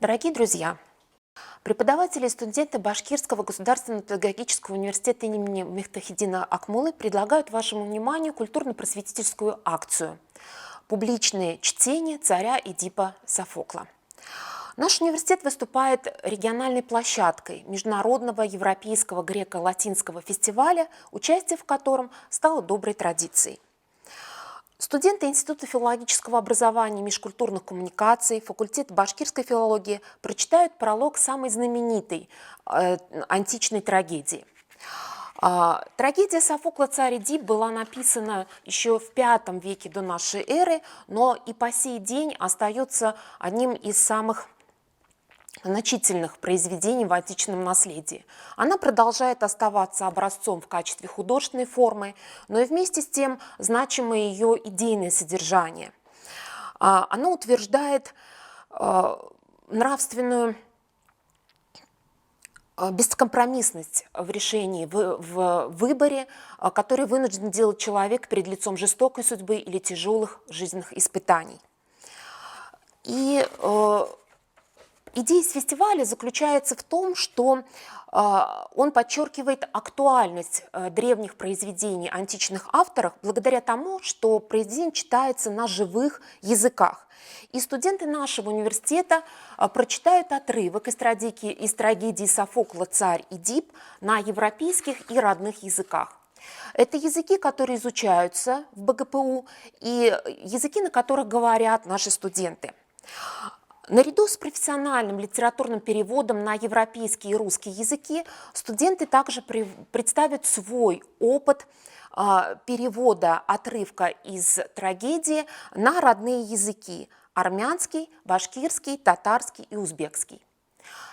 Дорогие друзья, преподаватели и студенты Башкирского государственного педагогического университета имени Мифтахиддина Акмуллы предлагают вашему вниманию культурно-просветительскую акцию «Публичные чтения царя Эдипа Софокла». Наш университет выступает региональной площадкой международного европейского греко-латинского фестиваля, участие в котором стало доброй традицией. Студенты Института филологического образования и межкультурных коммуникаций, факультет башкирской филологии прочитают пролог самой знаменитой античной трагедии. Трагедия Софокла «Царь Эдип» была написана еще в V веке до нашей эры, но и по сей день остается одним из самых значительных произведений в античном наследии. Она продолжает оставаться образцом в качестве художественной формы, но и вместе с тем значимо ее идейное содержание. Она утверждает нравственную бескомпромиссность в решении, в выборе, который вынужден делать человек перед лицом жестокой судьбы или тяжелых жизненных испытаний. И идея фестиваля заключается в том, что он подчеркивает актуальность древних произведений античных авторов благодаря тому, что произведение читается на живых языках. И студенты нашего университета прочитают отрывок из трагедии Софокла «Царь Эдип» на европейских и родных языках. Это языки, которые изучаются в БГПУ, и языки, на которых говорят наши студенты. Наряду с профессиональным литературным переводом на европейские и русские языки студенты также представят свой опыт перевода отрывка из трагедии на родные языки – армянский, башкирский, татарский и узбекский.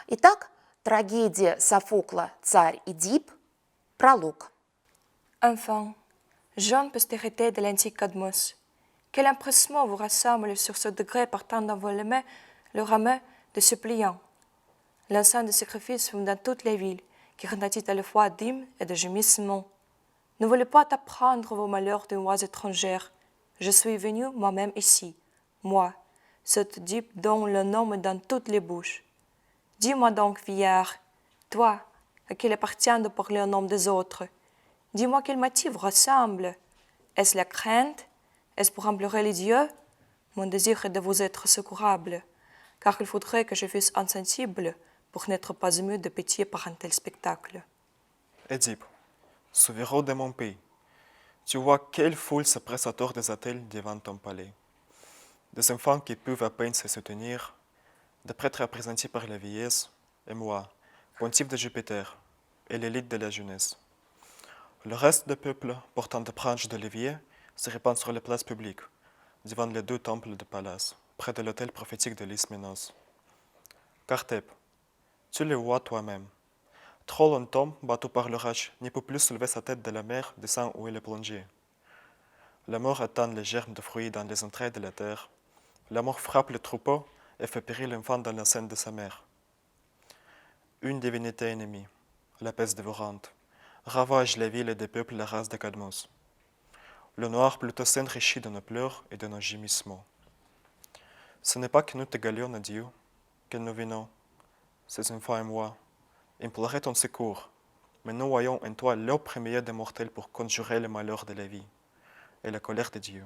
Итак, трагедия Софокла «Царь Эдип», пролог. Enfant, jeune postérité de l'antique Cadmos, quel empressement vous rassemble sur ce degré partant d'envoler le rameau de suppliants. L'encens de sacrifice fut dans toutes les villes, qui retentit à la fois d'hymnes et de gémissements. Ne voulez pas apprendre vos malheurs d'une voix étrangère. Je suis venu moi-même ici, moi, cet Édipe dont le nom est dans toutes les bouches. Dis-moi donc, vieillard, toi, à qui il appartient de parler au nom des autres, dis-moi quel motif vous rassemble. Est-ce la crainte? Est-ce pour implorer les dieux? Mon désir est de vous être secourable, car il faudrait que je fusse insensible pour n'être pas ému de pitié par un tel spectacle. Édipe, souverain de mon pays, tu vois quelle foule se presse autour des attelles devant ton palais. Des enfants qui peuvent à peine se soutenir, des prêtres représentés par la vieillesse, et moi, pontife de Jupiter, et l'élite de la jeunesse. Le reste du peuple, portant des branches d'olivier, se répand sur les places publiques, devant les deux temples de Pallas, près de l'hôtel prophétique de l'Isménos. Carthèpe, tu le vois toi-même. Trop longtemps, battu par l'orage, ne peut plus soulever sa tête de la mer du sang où il est plongé. La mort attend les germes de fruits dans les entrailles de la terre. La mort frappe le troupeau et fait périr l'enfant dans la scène de sa mère. Une divinité ennemie, la peste dévorante, ravage les villes et des peuples la race de Cadmos. Le noir plutôt s'enrichit de nos pleurs et de nos gémissements. Ce n'est pas que nous t'égalions à Dieu, que nous venons, ces enfants et moi, implorer ton secours, mais nous voyons en toi le premier des mortels pour conjurer le malheur de la vie et la colère de Dieu.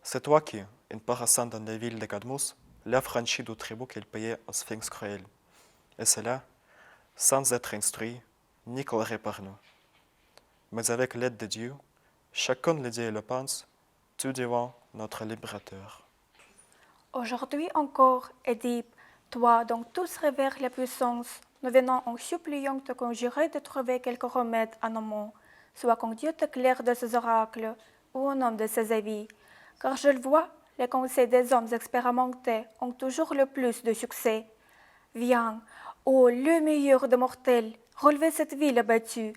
C'est toi qui, en paraissant dans la ville de Cadmos, l'as franchi du tribut qu'il payait au sphinx cruel, et cela, sans être instruit ni éclairé par nous. Mais avec l'aide de Dieu, chacun le dit et le pense, tu devins notre libérateur. Aujourd'hui encore, Édipe, toi dont tous révèrent la puissance, nous venons en suppliant te conjurer de trouver quelques remèdes à nos maux, soit quand Dieu t'éclaire de ses oracles ou au nom de ses avis, car je le vois, les conseils des hommes expérimentés ont toujours le plus de succès. Viens, ô le meilleur des mortels, relever cette ville abattue.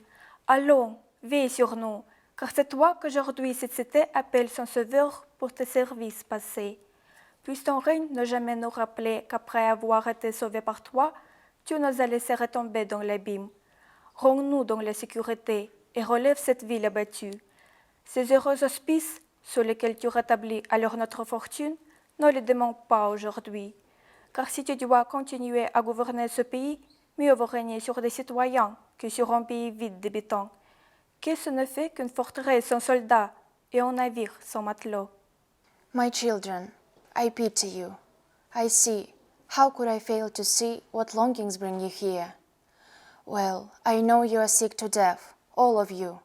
Allons, veille sur nous, car c'est toi qu'aujourd'hui cette cité appelle son sauveur pour tes services passés. Puisse ton règne ne jamais nous rappeler qu'après avoir été sauvés par toi, tu nous as laissé retomber dans l'abîme. Rends-nous dans la sécurité et relève cette ville abattue. Ces heureux auspices, sous lesquels tu rétablis alors notre fortune, ne les demande pas aujourd'hui. car si tu dois continuer à gouverner ce pays, mieux vaut régner sur des citoyens que sur un pays vide d'habitants, que ce ne fait qu'une forteresse sans soldats et un navire sans matelot. My children, I pity you. I see. How could I fail to see what longings bring you here? Well, I know you are sick to death, all of you.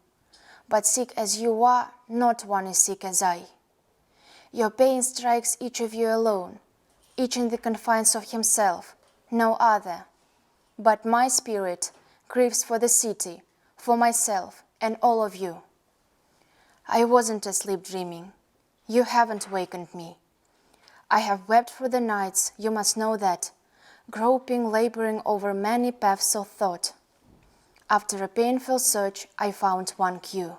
But sick as you are, not one is sick as I. Your pain strikes each of you alone, each in the confines of himself, no other. But my spirit grieves for the city, for myself, and all of you. I wasn't asleep dreaming. You haven't wakened me. I have wept for the nights, you must know that, groping, laboring over many paths of thought. After a painful search, I found one cue.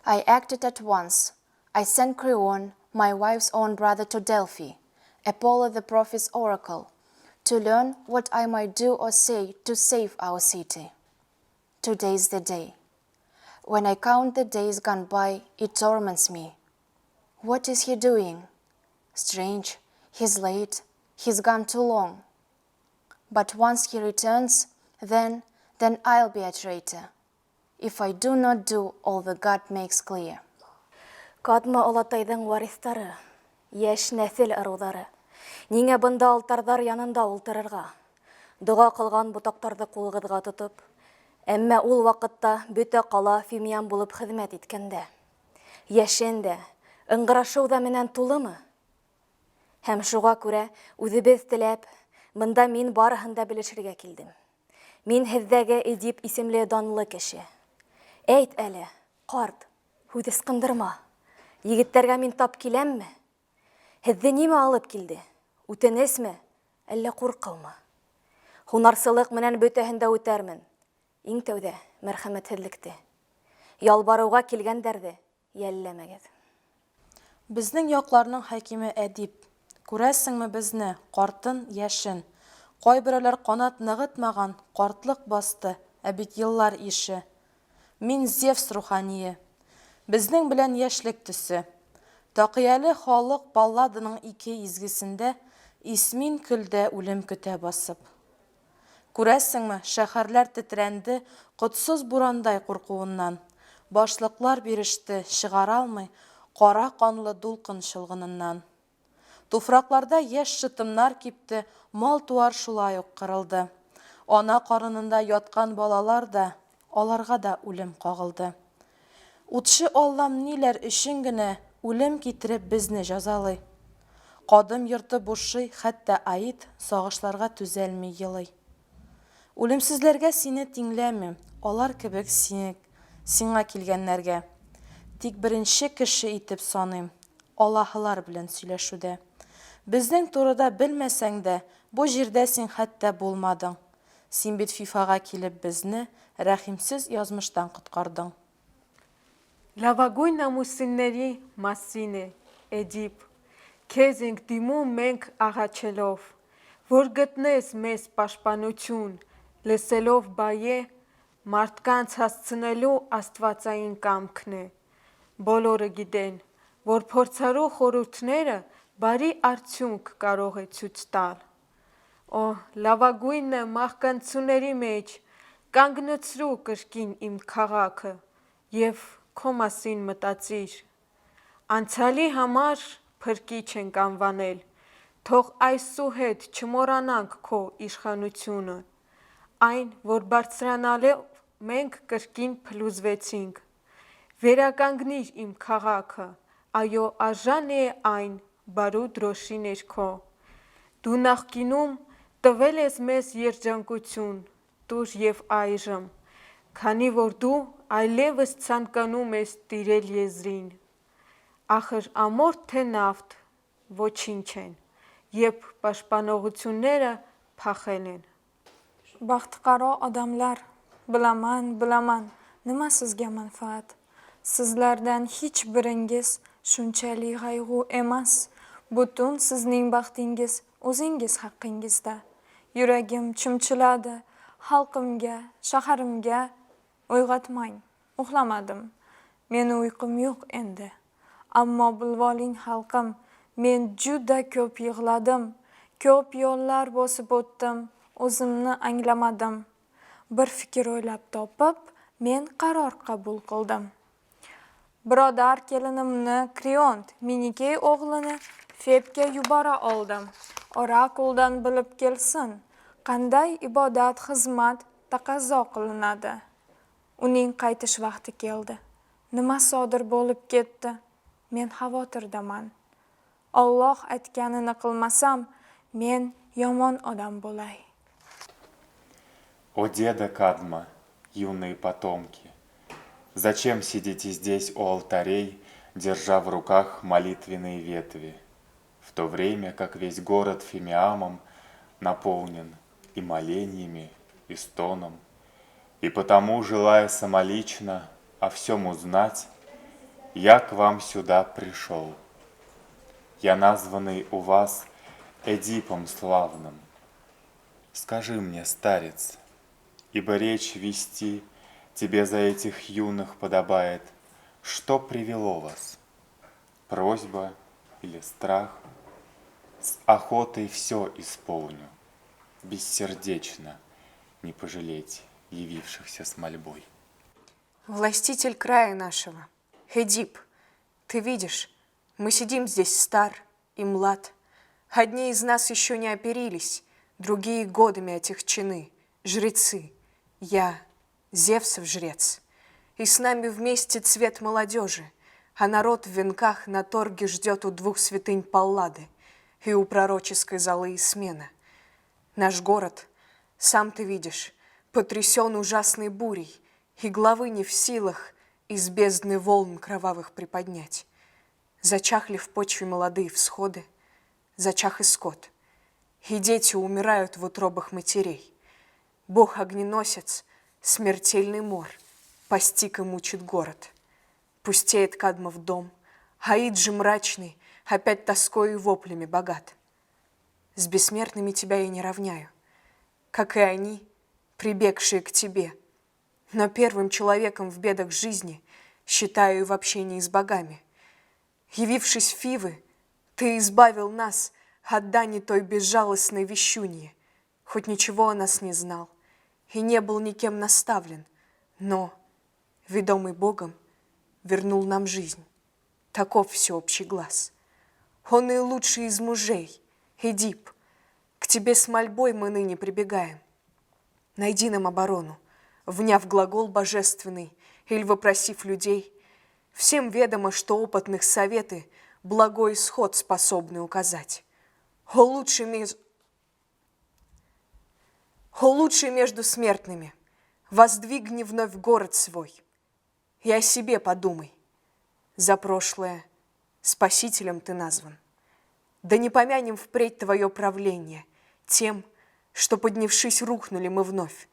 I acted at once. I sent Creon, my wife's own brother, to Delphi, Apollo the prophet's oracle, to learn what I might do or say to save our city. Today's the day. When I count the days gone by, it torments me. What is he doing? Strange, he's late, he's gone too long. But once he returns, then I'll be a traitor, if I do not do all that God makes clear. Кадма олатайдың варistары, яш нәсел ырудары, неңе бында алтардар янында ултырырға, дұға қылған бұтақтарды қолғыдға тұтып, әммә ул вақытта бөтә қала фимиян болып хезмәт иткәндә. Яшен дә, ыңғырашыу да менән тулымы? Һәм шуға күрә үзебез теләп, мында мин барыһын да белешергә килдем. Мин һездәге Эдип исемле данлы кеше. Әйт әле, ҡарт, һүҙ ысҡындырма. Егеттәргә мин тап киләмме? Һеҙҙе нимә алып килде? Үтенесме, әллә ҡурҡыумы? Һунарсылыҡ менән бөтәһен дә үтәрмен. Иң тәүҙә мәрхәмәтһеҙлекте. Ялбарыуға килгәндәрҙе йәлләмәгеҙ. Безнең яҡларның хәкиме Әдип. Күрәсеңме безне, ҡартын, йәшен. Ҡайберәүләр ҡанат нығытмаған, ҡартлыҡ басты, ә бит йыллар ише. Мин Зевс руханийы. Безнең белән йәшлек төсө. Таҡиялы халыҡ балладының 2 изгесендә исмин көлдә үлем көтә басып. Күрәсеңме, шәһәрләр тетрәнде ҡотсоз бурандай ҡурҡыуыннан. Башлыҡлар биреште, шығара алмай, ҡара ҡанлы дулҡын шылғынынан. Туфраҡларда йәш шытымнар кипте, мал туар шулай уҡ ҡырылды. Ана ҡарынында ятҡан балалар да, аларға да үлем ҡағылды. Утшы Аллам ниләр өшөн генә үлем китереп безне жазалый. Ҡадым йорто бушый, хәтта Аид сағышларға түзәлмей йылый. Үлемсезләргә сине тиңләмим, алар кебек сиңа килгәннәргә. Тик беренче кеше итеп саныйм, Аллаһылар белән сөйләшүдә. Безнең турыда белмәсәң дә, бу җирдә син хәтта булмадың. Син бит фифаға килеп безне рәхимсез язмыштан ҡотҡарҙың. Լավագույն ամուսինների մասին է, Էդիպ, քեզ ենք դիմում մենք աղաչելով, որ գտնես մեզ պաշտպանություն, լսելով բայե, մարդկանց հասցնելու աստվածային կամքն է։ Բոլորը գիտեն, որ փորձարու խորհուրդները բարի արդյունք կարող է ցույց տալ։ Օ, լավագույնը մահկանցուների մեջ կանգնեցրու կրկին իմ քաղաքը և քո մասին մտածիր։ Անցյալի համար փրկիչ ենք անվանել, թող այսուհետ չմոռանանք քո իշխանությունը, այն, որ բարձրանալով մենք կրկին փլուզվեցինք։ Վերականգնիր իմ քաղաքը, այո, արժան է այն բարու դրոշի ներքո։ Դու նախկինում տվել ես մեզ երջանկություն, տուր և այժմ, քանի որ դու այլևս ցանկանում ես տիրել եզրին։ Ախր ամորթ թե նավթ ոչինչ են, երբ պաշտպանողությունները փախել են։ Baxtiqaro odamlar, bilaman, nima sizga manfaat? Sizlardan hech biringiz shunchalik qayg'u emas. Butun sizning baxtingiz o'zingiz haqqingizda. Yuragim chimchiladi, xalqimga, shaharimga uyg'otmang. Uxlamadim. Meni uyqum yo'q endi. Ammo bilvoling xalqim, men juda ko'p yig'ladim. Ko'p yo'llar bosib o'tdim, o'zimni anglamadim. Bir fikr o'ylab topib, men qaror qabul qildim. Birodar kelinimni Kriont, Minikey o'g'lini Febga yubora oldim. Orakuldan bilib kelsin, qanday ibodat xizmat taqozo qilinadi. Uning qaytish vaqti keldi. Nima sodir bo'lib ketdi? Men xavotirdaman. Alloh aytganini qilmasam, men yomon odam bo'lay. О деда Кадма, юные потомки, зачем сидите здесь у алтарей, держа в руках молитвенные ветви, в то время как весь город Фимиамом наполнен и молениями, и стоном, и потому, желая самолично о всем узнать, я к вам сюда пришел. Я названный у вас Эдипом славным. Скажи мне, старец, ибо речь вести тебе за этих юных подобает, что привело вас? Просьба или страх? С охотой все исполню, бессердечно не пожалеть явившихся с мольбой. Властитель края нашего, Эдип, ты видишь, мы сидим здесь стар и млад. Одни из нас еще не оперились, другие годами отягчены, жрецы. Я Зевсов жрец, и с нами вместе цвет молодежи, а народ в венках на торге ждет у двух святынь Паллады и у пророческой золы Исмена. Наш город, сам ты видишь, потрясен ужасной бурей, и главы не в силах из бездны волн кровавых приподнять. Зачахли в почве молодые всходы, зачах и скот, и дети умирают в утробах матерей. Бог-огненосец, смертельный мор, постиг и мучит город. Пустеет Кадмов дом, Аид же мрачный, опять тоской и воплями богат. С бессмертными тебя я не равняю, как и они, прибегшие к тебе. Но первым человеком в бедах жизни считаю и в общении с богами. Явившись в Фивы, ты избавил нас от дани той безжалостной вещуньи, хоть ничего о нас не знал и не был никем наставлен, но, ведомый Богом, вернул нам жизнь. Таков всеобщий глас. Он и лучший из мужей, Эдип. К тебе с мольбой мы ныне прибегаем. Найди нам оборону, вняв глагол божественный или вопросив людей. Всем ведомо, что опытных советы благой исход способны указать. О лучший между смертными, воздвигни вновь город свой. И о себе подумай. За прошлое спасителем ты назван. Да не помянем впредь твое правление тем, что, поднявшись, рухнули мы вновь.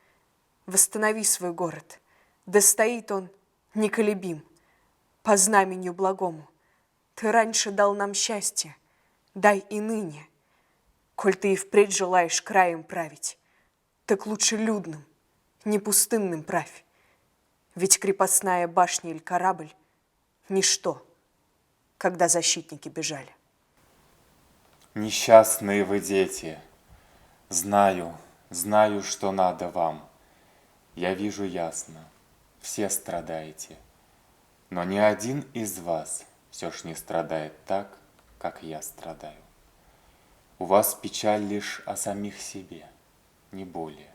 Восстанови свой город, да стоит он неколебим, по знаменью благому. Ты раньше дал нам счастье, дай и ныне. Коль ты и впредь желаешь краем править, так лучше людным, не пустынным правь. Ведь крепостная башня или корабль — ничто, когда защитники бежали. Несчастные вы дети, знаю, что надо вам. Я вижу ясно, все страдаете, но ни один из вас все ж не страдает так, как я страдаю. У вас печаль лишь о самих себе, не более.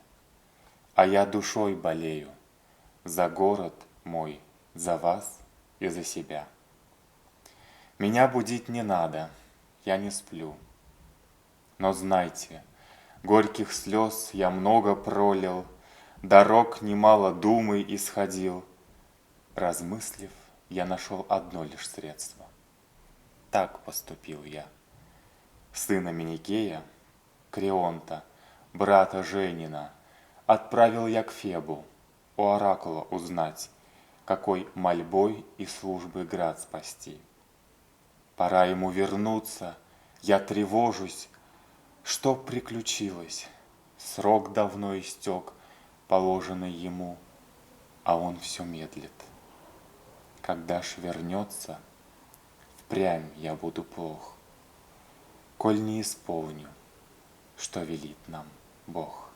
А я душой болею за город мой, за вас и за себя. Меня будить не надо, я не сплю. Но знайте, горьких слез я много пролил, дорог немало думай исходил. Размыслив, я нашел одно лишь средство. Так поступил я. Сына Миникея, Крионта, брата Женина, отправил я к Фебу, у оракула узнать, какой мольбой и службой град спасти. Пора ему вернуться, я тревожусь, что приключилось. Срок давно истек, положенный ему, а он все медлит. Когда ж вернется, впрямь я буду плох. Коль не исполню, что велит нам Бог.